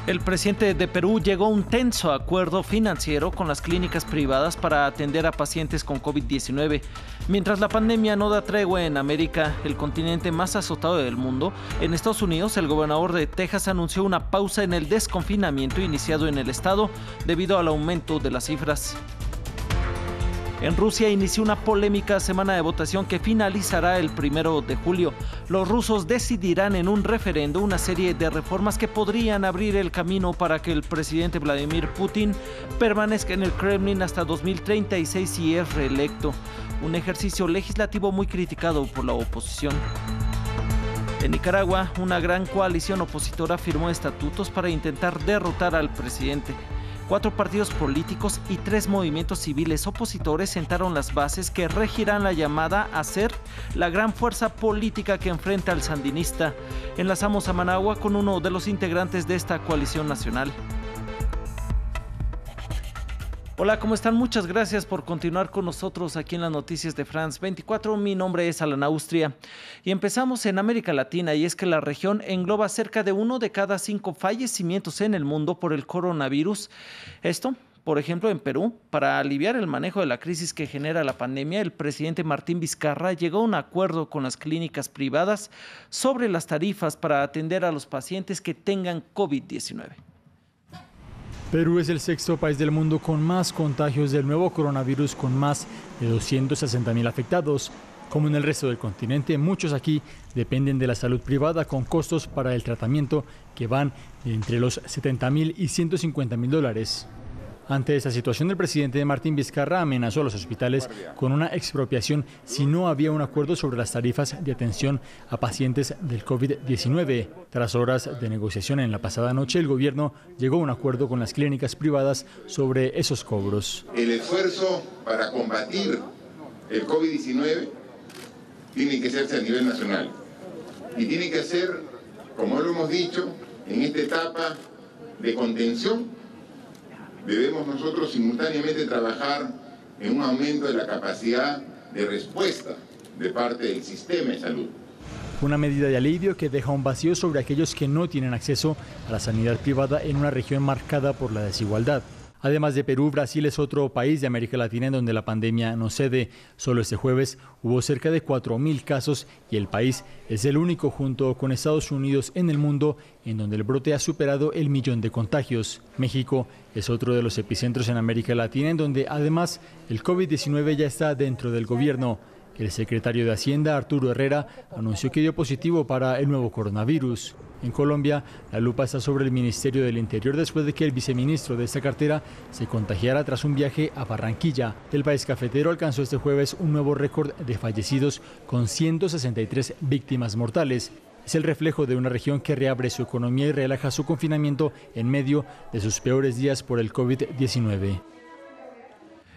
El presidente de Perú llegó a un tenso acuerdo financiero con las clínicas privadas para atender a pacientes con COVID-19. Mientras la pandemia no da tregua en América, el continente más azotado del mundo, en Estados Unidos el gobernador de Texas anunció una pausa en el desconfinamiento iniciado en el estado debido al aumento de las cifras. En Rusia inició una polémica semana de votación que finalizará el 1 de julio. Los rusos decidirán en un referendo una serie de reformas que podrían abrir el camino para que el presidente Vladimir Putin permanezca en el Kremlin hasta 2036 si es reelecto. Un ejercicio legislativo muy criticado por la oposición. En Nicaragua, una gran coalición opositora firmó estatutos para intentar derrotar al presidente. 4 partidos políticos y 3 movimientos civiles opositores sentaron las bases que regirán la llamada a ser la gran fuerza política que enfrenta al sandinista. Enlazamos a Managua con uno de los integrantes de esta coalición nacional. Hola, ¿cómo están? Muchas gracias por continuar con nosotros aquí en las noticias de France 24. Mi nombre es Alan Austria y empezamos en América Latina, y es que la región engloba cerca de 1 de cada 5 fallecimientos en el mundo por el coronavirus. Esto, por ejemplo, en Perú, para aliviar el manejo de la crisis que genera la pandemia, el presidente Martín Vizcarra llegó a un acuerdo con las clínicas privadas sobre las tarifas para atender a los pacientes que tengan COVID-19. Perú es el 6º país del mundo con más contagios del nuevo coronavirus, con más de 260.000 afectados. Como en el resto del continente, muchos aquí dependen de la salud privada con costos para el tratamiento que van de entre los $70.000 y $150.000. Ante esta situación, el presidente Martín Vizcarra amenazó a los hospitales con una expropiación si no había un acuerdo sobre las tarifas de atención a pacientes del COVID-19. Tras horas de negociación en la pasada noche, el gobierno llegó a un acuerdo con las clínicas privadas sobre esos cobros. El esfuerzo para combatir el COVID-19 tiene que hacerse a nivel nacional y tiene que ser, como lo hemos dicho, en esta etapa de contención. Debemos nosotros simultáneamente trabajar en un aumento de la capacidad de respuesta de parte del sistema de salud. Una medida de alivio que deja un vacío sobre aquellos que no tienen acceso a la sanidad privada en una región marcada por la desigualdad. Además de Perú, Brasil es otro país de América Latina en donde la pandemia no cede. Solo este jueves hubo cerca de 4.000 casos y el país es el único junto con Estados Unidos en el mundo en donde el brote ha superado el 1.000.000 de contagios. México es otro de los epicentros en América Latina en donde además el COVID-19 ya está dentro del gobierno. El secretario de Hacienda, Arturo Herrera, anunció que dio positivo para el nuevo coronavirus. En Colombia, la lupa está sobre el Ministerio del Interior después de que el viceministro de esta cartera se contagiara tras un viaje a Barranquilla. El país cafetero alcanzó este jueves un nuevo récord de fallecidos con 163 víctimas mortales. Es el reflejo de una región que reabre su economía y relaja su confinamiento en medio de sus peores días por el COVID-19.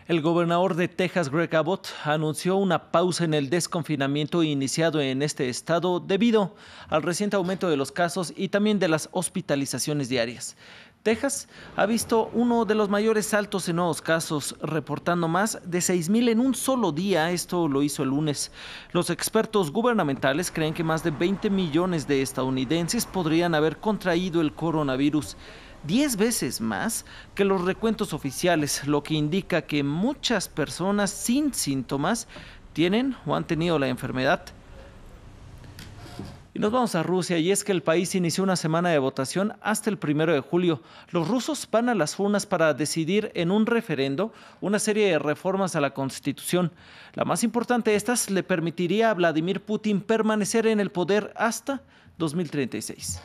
El gobernador de Texas, Greg Abbott, anunció una pausa en el desconfinamiento iniciado en este estado debido al reciente aumento de los casos y también de las hospitalizaciones diarias. Texas ha visto uno de los mayores saltos en nuevos casos, reportando más de 6.000 en un solo día. Esto lo hizo el lunes. Los expertos gubernamentales creen que más de 20 millones de estadounidenses podrían haber contraído el coronavirus, 10 veces más que los recuentos oficiales, lo que indica que muchas personas sin síntomas tienen o han tenido la enfermedad. Y nos vamos a Rusia, y es que el país inició una semana de votación hasta el 1 de julio. Los rusos van a las urnas para decidir en un referendo una serie de reformas a la Constitución. La más importante de estas le permitiría a Vladimir Putin permanecer en el poder hasta 2036.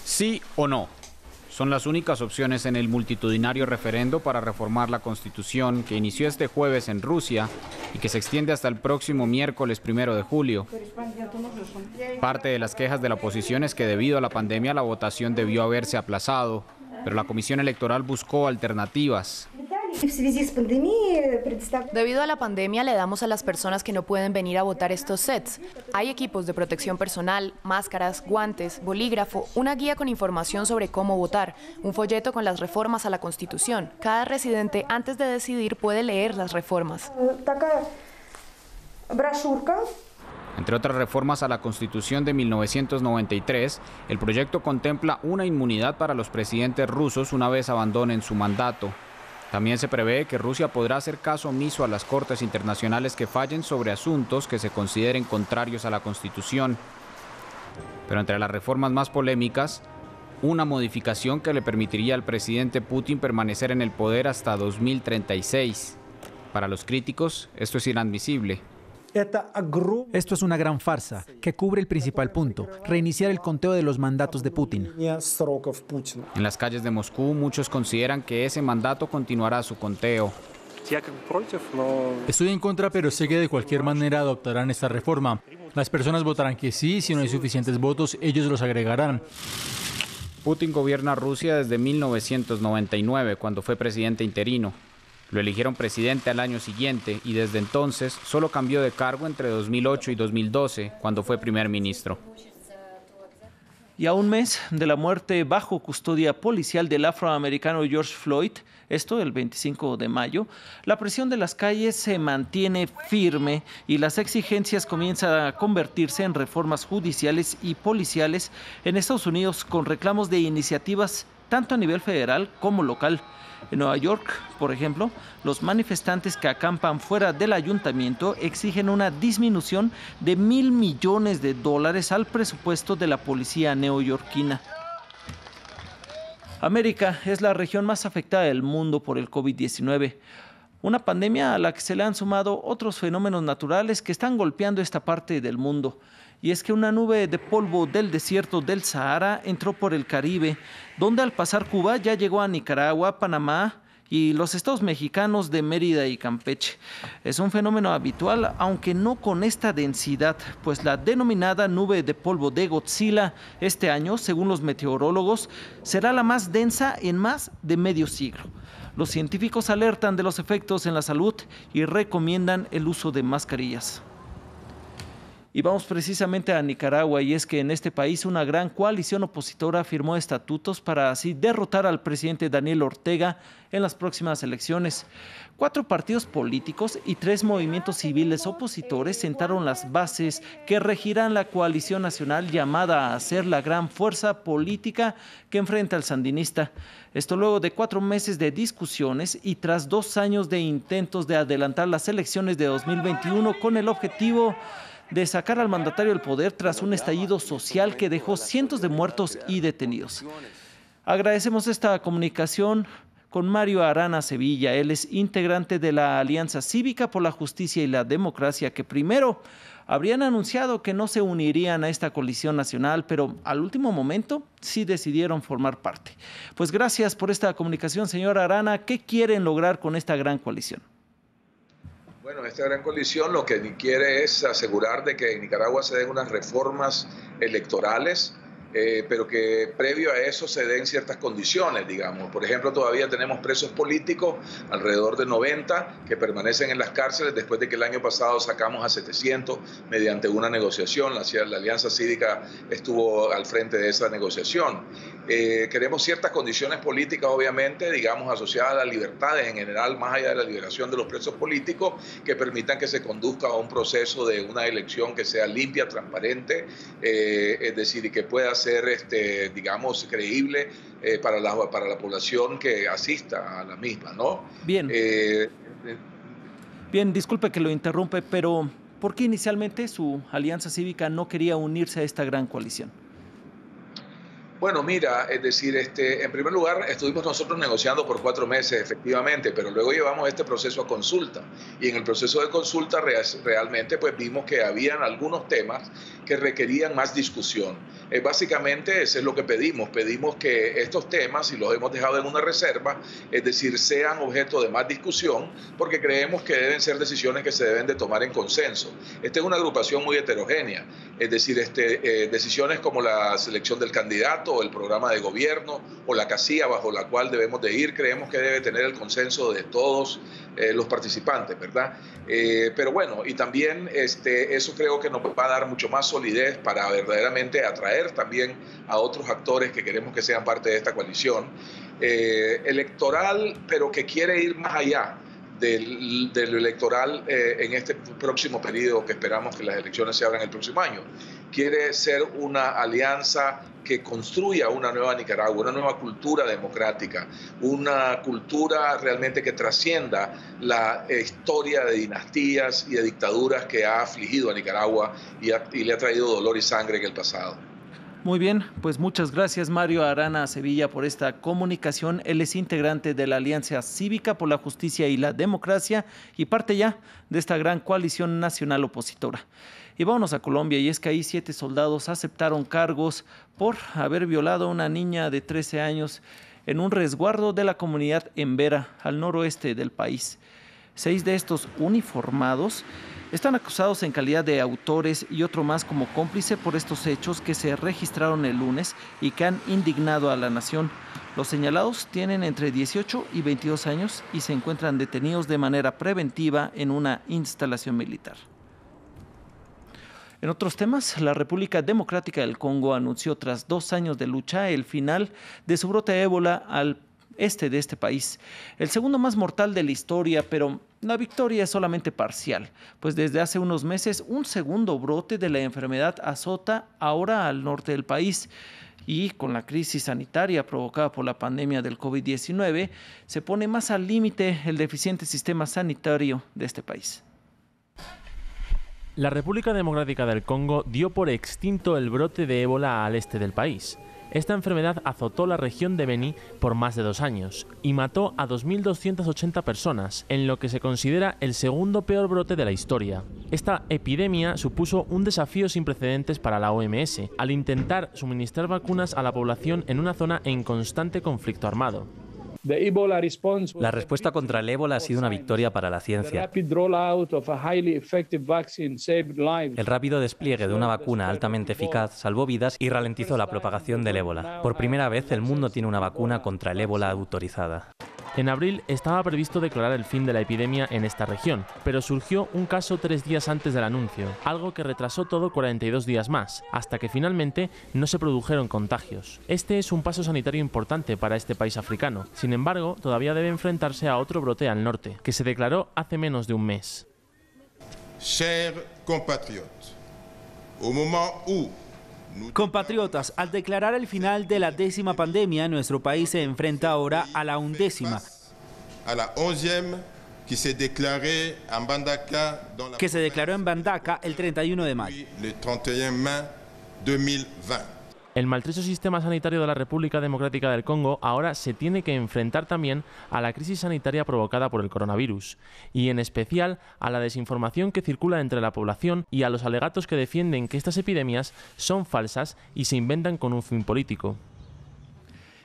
Sí o no. Son las únicas opciones en el multitudinario referendo para reformar la Constitución que inició este jueves en Rusia y que se extiende hasta el próximo miércoles 1 de julio. Parte de las quejas de la oposición es que debido a la pandemia la votación debió haberse aplazado, pero la Comisión Electoral buscó alternativas. Debido a la pandemia le damos a las personas que no pueden venir a votar estos sets. Hay equipos de protección personal, máscaras, guantes, bolígrafo, una guía con información sobre cómo votar, un folleto con las reformas a la Constitución. Cada residente antes de decidir puede leer las reformas. Entre otras reformas a la Constitución de 1993, el proyecto contempla una inmunidad para los presidentes rusos una vez abandonen su mandato. También se prevé que Rusia podrá hacer caso omiso a las cortes internacionales que fallen sobre asuntos que se consideren contrarios a la Constitución. Pero entre las reformas más polémicas, una modificación que le permitiría al presidente Putin permanecer en el poder hasta 2036. Para los críticos, esto es inadmisible. Esto es una gran farsa que cubre el principal punto, reiniciar el conteo de los mandatos de Putin. En las calles de Moscú, muchos consideran que ese mandato continuará su conteo. Estoy en contra, pero sé que de cualquier manera adoptarán esta reforma. Las personas votarán que sí, si no hay suficientes votos, ellos los agregarán. Putin gobierna Rusia desde 1999, cuando fue presidente interino. Lo eligieron presidente al año siguiente y desde entonces solo cambió de cargo entre 2008 y 2012, cuando fue primer ministro. Y a un mes de la muerte bajo custodia policial del afroamericano George Floyd, esto el 25 de mayo, la presión de las calles se mantiene firme y las exigencias comienzan a convertirse en reformas judiciales y policiales en Estados Unidos con reclamos de iniciativas tanto a nivel federal como local. En Nueva York, por ejemplo, los manifestantes que acampan fuera del ayuntamiento exigen una disminución de $1.000 millones al presupuesto de la policía neoyorquina. América es la región más afectada del mundo por el COVID-19, una pandemia a la que se le han sumado otros fenómenos naturales que están golpeando esta parte del mundo. Y es que una nube de polvo del desierto del Sahara entró por el Caribe, donde al pasar Cuba ya llegó a Nicaragua, Panamá y los estados mexicanos de Mérida y Campeche. Es un fenómeno habitual, aunque no con esta densidad, pues la denominada nube de polvo de Godzilla este año, según los meteorólogos, será la más densa en más de medio siglo. Los científicos alertan de los efectos en la salud y recomiendan el uso de mascarillas. Y vamos precisamente a Nicaragua, y es que en este país una gran coalición opositora firmó estatutos para así derrotar al presidente Daniel Ortega en las próximas elecciones. 4 partidos políticos y 3 movimientos civiles opositores sentaron las bases que regirán la coalición nacional llamada a ser la gran fuerza política que enfrenta al sandinista. Esto luego de 4 meses de discusiones y tras 2 años de intentos de adelantar las elecciones de 2021 con el objetivo de sacar al mandatario del poder tras un estallido social que dejó cientos de muertos y detenidos. Agradecemos esta comunicación con Mario Arana Sevilla. Él es integrante de la Alianza Cívica por la Justicia y la Democracia, que primero habrían anunciado que no se unirían a esta coalición nacional, pero al último momento sí decidieron formar parte. Pues gracias por esta comunicación, señor Arana. ¿Qué quieren lograr con esta gran coalición? Bueno, esta gran coalición lo que quiere es asegurar de que en Nicaragua se den unas reformas electorales, pero que previo a eso se den ciertas condiciones, digamos. Por ejemplo, todavía tenemos presos políticos, alrededor de 90, que permanecen en las cárceles después de que el año pasado sacamos a 700 mediante una negociación. La Alianza Cívica estuvo al frente de esa negociación. Queremos ciertas condiciones políticas, obviamente, digamos, asociadas a las libertades en general, más allá de la liberación de los presos políticos, que permitan que se conduzca a un proceso de una elección que sea limpia, transparente, es decir, y que pueda ser, digamos, creíble para la población que asista a la misma, ¿no? Bien. Bien, disculpe que lo interrumpe, pero ¿por qué inicialmente su Alianza Cívica no quería unirse a esta gran coalición? Bueno, mira, es decir, en primer lugar, estuvimos nosotros negociando por 4 meses, efectivamente, pero luego llevamos este proceso a consulta. Y en el proceso de consulta realmente pues vimos que habían algunos temas que requerían más discusión. Básicamente, eso es lo que pedimos. Pedimos que estos temas, y los hemos dejado en una reserva, es decir, sean objeto de más discusión, porque creemos que deben ser decisiones que se deben de tomar en consenso. Esta es una agrupación muy heterogénea, es decir, decisiones como la selección del candidato, o el programa de gobierno, o la casilla bajo la cual debemos de ir, creemos que debe tener el consenso de todos los participantes, ¿verdad? Pero bueno, y también eso creo que nos va a dar mucho más solidez para verdaderamente atraer también a otros actores que queremos que sean parte de esta coalición electoral, pero que quiere ir más allá de lo electoral en este próximo periodo, que esperamos que las elecciones se abran el próximo año. Quiere ser una alianza que construya una nueva Nicaragua, una nueva cultura democrática, una cultura realmente que trascienda la historia de dinastías y de dictaduras que ha afligido a Nicaragua y le ha traído dolor y sangre en el pasado. Muy bien, pues muchas gracias Mario Arana Sevilla por esta comunicación. Él es integrante de la Alianza Cívica por la Justicia y la Democracia y parte ya de esta gran coalición nacional opositora. Y vámonos a Colombia, y es que ahí 7 soldados aceptaron cargos por haber violado a una niña de 13 años en un resguardo de la comunidad en Vera, al noroeste del país. 6 de estos uniformados están acusados en calidad de autores y otro más como cómplice por estos hechos que se registraron el lunes y que han indignado a la nación. Los señalados tienen entre 18 y 22 años y se encuentran detenidos de manera preventiva en una instalación militar. En otros temas, la República Democrática del Congo anunció tras 2 años de lucha el final de su brote de ébola al este de este país, el segundo más mortal de la historia, pero la victoria es solamente parcial, pues desde hace unos meses un segundo brote de la enfermedad azota ahora al norte del país. Y con la crisis sanitaria provocada por la pandemia del COVID-19, se pone más al límite el deficiente sistema sanitario de este país. La República Democrática del Congo dio por extinto el brote de ébola al este del país. Esta enfermedad azotó la región de Beni por más de 2 años y mató a 2.280 personas, en lo que se considera el segundo peor brote de la historia. Esta epidemia supuso un desafío sin precedentes para la OMS, al intentar suministrar vacunas a la población en una zona en constante conflicto armado. La respuesta contra el ébola ha sido una victoria para la ciencia. El rápido despliegue de una vacuna altamente eficaz salvó vidas y ralentizó la propagación del ébola. Por primera vez, el mundo tiene una vacuna contra el ébola autorizada. En abril estaba previsto declarar el fin de la epidemia en esta región, pero surgió un caso 3 días antes del anuncio, algo que retrasó todo 42 días más, hasta que finalmente no se produjeron contagios. Este es un paso sanitario importante para este país africano. Sin embargo, todavía debe enfrentarse a otro brote al norte, que se declaró hace menos de un mes. Chers compatriotes, au moment où Compatriotas, al declarar el final de la 10ª pandemia, nuestro país se enfrenta ahora a la 11ª. A la 11e que se declaró en Bandaka el 31 de mayo. El 31 de mayo 2020. El maltrecho sistema sanitario de la República Democrática del Congo ahora se tiene que enfrentar también a la crisis sanitaria provocada por el coronavirus, y en especial a la desinformación que circula entre la población y a los alegatos que defienden que estas epidemias son falsas y se inventan con un fin político.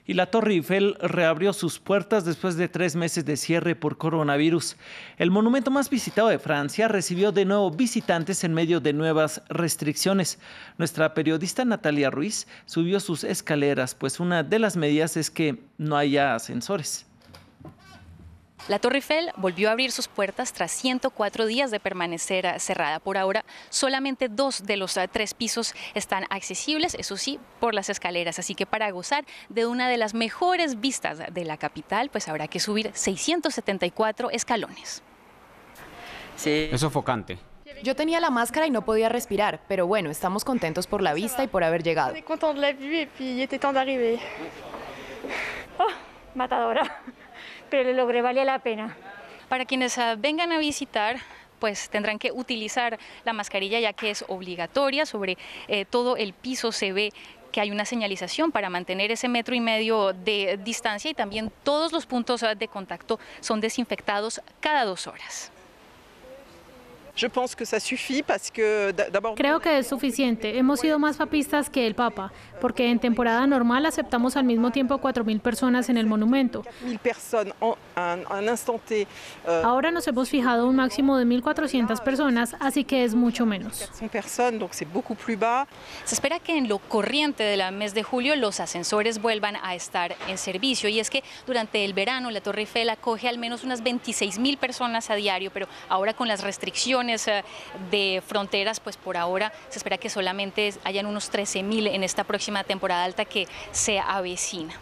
Y la Torre Eiffel reabrió sus puertas después de 3 meses de cierre por coronavirus. El monumento más visitado de Francia recibió de nuevo visitantes en medio de nuevas restricciones. Nuestra periodista Natalia Ruiz subió sus escaleras, pues una de las medidas es que no haya ascensores. La Torre Eiffel volvió a abrir sus puertas tras 104 días de permanecer cerrada. Por ahora, solamente 2 de los 3 pisos están accesibles, eso sí, por las escaleras. Así que para gozar de una de las mejores vistas de la capital, pues habrá que subir 674 escalones. Sí. Es sofocante. Yo tenía la máscara y no podía respirar, pero bueno, estamos contentos por la vista y por haber llegado. Matadora. Pero lo logré, vale la pena. Para quienes vengan a visitar, pues tendrán que utilizar la mascarilla ya que es obligatoria. Sobre todo el piso se ve que hay una señalización para mantener ese 1,5 metros de distancia y también todos los puntos de contacto son desinfectados cada 2 horas. Creo que es suficiente. Hemos sido más papistas que el Papa, porque en temporada normal aceptamos al mismo tiempo 4.000 personas en el monumento. Ahora nos hemos fijado un máximo de 1.400 personas, así que es mucho menos. Se espera que en lo corriente del mes de julio los ascensores vuelvan a estar en servicio, y es que durante el verano la Torre Eiffel acoge al menos unas 26.000 personas a diario, pero ahora con las restricciones de fronteras, pues por ahora se espera que solamente hayan unos 13.000 en esta próxima temporada alta que se avecina.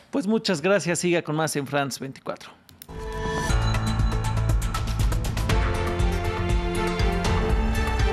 Pues muchas gracias, siga con más en France 24.